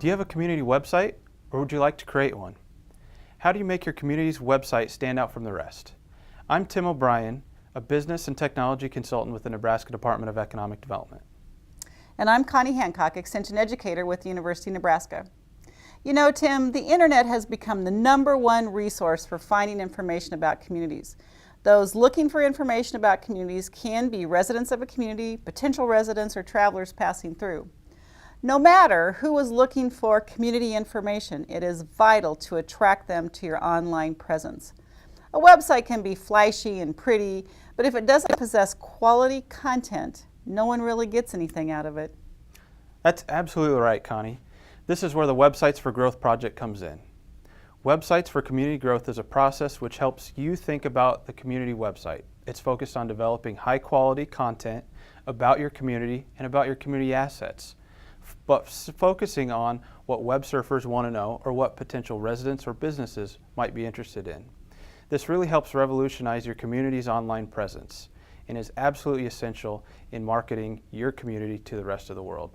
Do you have a community website, or would you like to create one? How do you make your community's website stand out from the rest? I'm Tim O'Brien, a business and technology consultant with the Nebraska Department of Economic Development. And I'm Connie Hancock, Extension Educator with the University of Nebraska. You know, Tim, the internet has become the #1 resource for finding information about communities. Those looking for information about communities can be residents of a community, potential residents, or travelers passing through. No matter who is looking for community information, it is vital to attract them to your online presence. A website can be flashy and pretty, but if it doesn't possess quality content, no one really gets anything out of it. That's absolutely right, Connie. This is where the Websites for Growth project comes in. Websites for Community Growth is a process which helps you think about the community website. It's focused on developing high-quality content about your community and about your community assets, but focusing on what web surfers want to know or what potential residents or businesses might be interested in. This really helps revolutionize your community's online presence and is absolutely essential in marketing your community to the rest of the world.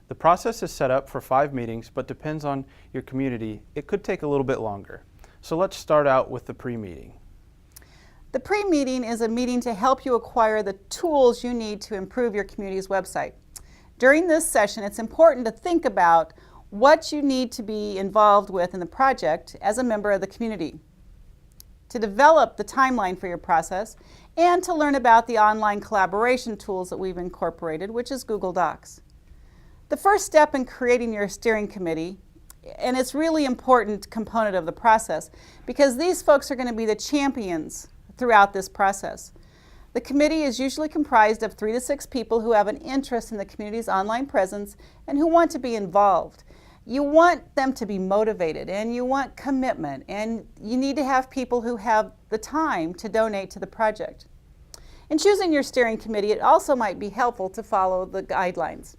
The process is set up for 5 meetings, but depends on your community. It could take a little bit longer. So let's start out with the pre-meeting. The pre-meeting is a meeting to help you acquire the tools you need to improve your community's website. During this session, it's important to think about what you need to be involved with in the project as a member of the community, to develop the timeline for your process, and to learn about the online collaboration tools that we've incorporated, which is Google Docs. The first step in creating your steering committee, and it's really important component of the process, because these folks are going to be the champions throughout this process. The committee is usually comprised of 3 to 6 people who have an interest in the community's online presence and who want to be involved. You want them to be motivated, and you want commitment, and you need to have people who have the time to donate to the project. In choosing your steering committee, it also might be helpful to follow the guidelines.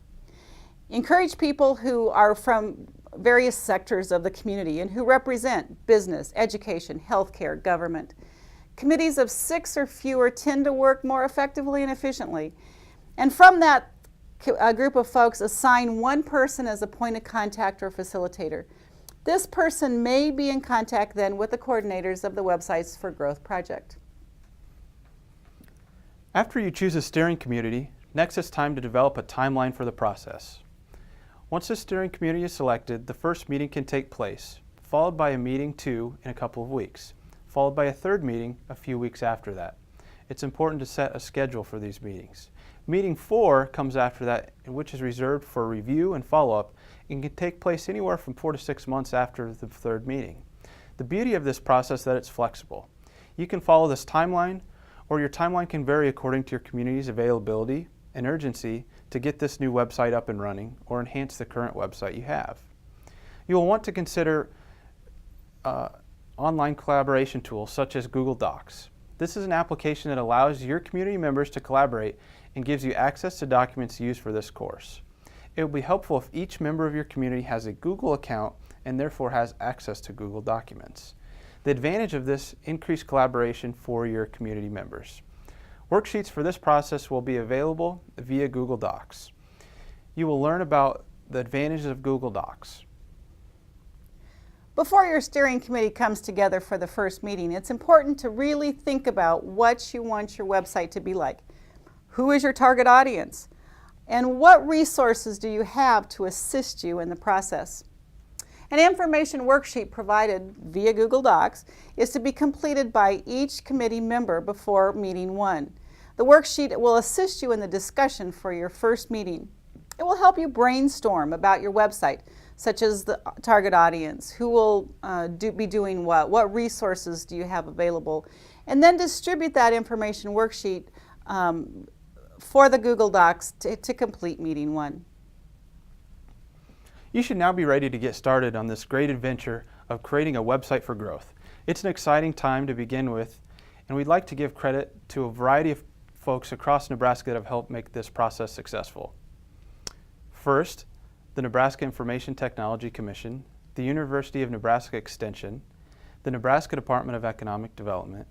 Encourage people who are from various sectors of the community and who represent business, education, healthcare, government. Committees of 6 or fewer tend to work more effectively and efficiently. And from that group of folks, assign one person as a point of contact or facilitator. This person may be in contact then with the coordinators of the Websites for Growth project. After you choose a steering committee, next it's time to develop a timeline for the process. Once the steering committee is selected, the first meeting can take place, followed by a meeting 2 in a couple of weeks, followed by a 3rd meeting a few weeks after that. It's important to set a schedule for these meetings. Meeting 4 comes after that, which is reserved for review and follow-up and can take place anywhere from 4 to 6 months after the 3rd meeting. The beauty of this process is that it's flexible. You can follow this timeline, or your timeline can vary according to your community's availability and urgency to get this new website up and running or enhance the current website you have. You will want to consider online collaboration tools such as Google Docs. This is an application that allows your community members to collaborate and gives you access to documents used for this course. It will be helpful if each member of your community has a Google account and therefore has access to Google Documents. The advantage of this increased collaboration for your community members. Worksheets for this process will be available via Google Docs. You will learn about the advantages of Google Docs. Before your steering committee comes together for the first meeting, it's important to really think about what you want your website to be like. Who is your target audience? And what resources do you have to assist you in the process? An information worksheet provided via Google Docs is to be completed by each committee member before meeting 1. The worksheet will assist you in the discussion for your first meeting. It will help you brainstorm about your website, such as the target audience, who will be doing what resources do you have available, and then distribute that information worksheet for the Google Docs to complete meeting 1. You should now be ready to get started on this great adventure of creating a website for growth. It's an exciting time to begin with, and we'd like to give credit to a variety of folks across Nebraska that have helped make this process successful. First, the Nebraska Information Technology Commission, the University of Nebraska Extension, the Nebraska Department of Economic Development,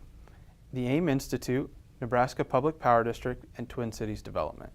the AIM Institute, Nebraska Public Power District, and Twin Cities Development.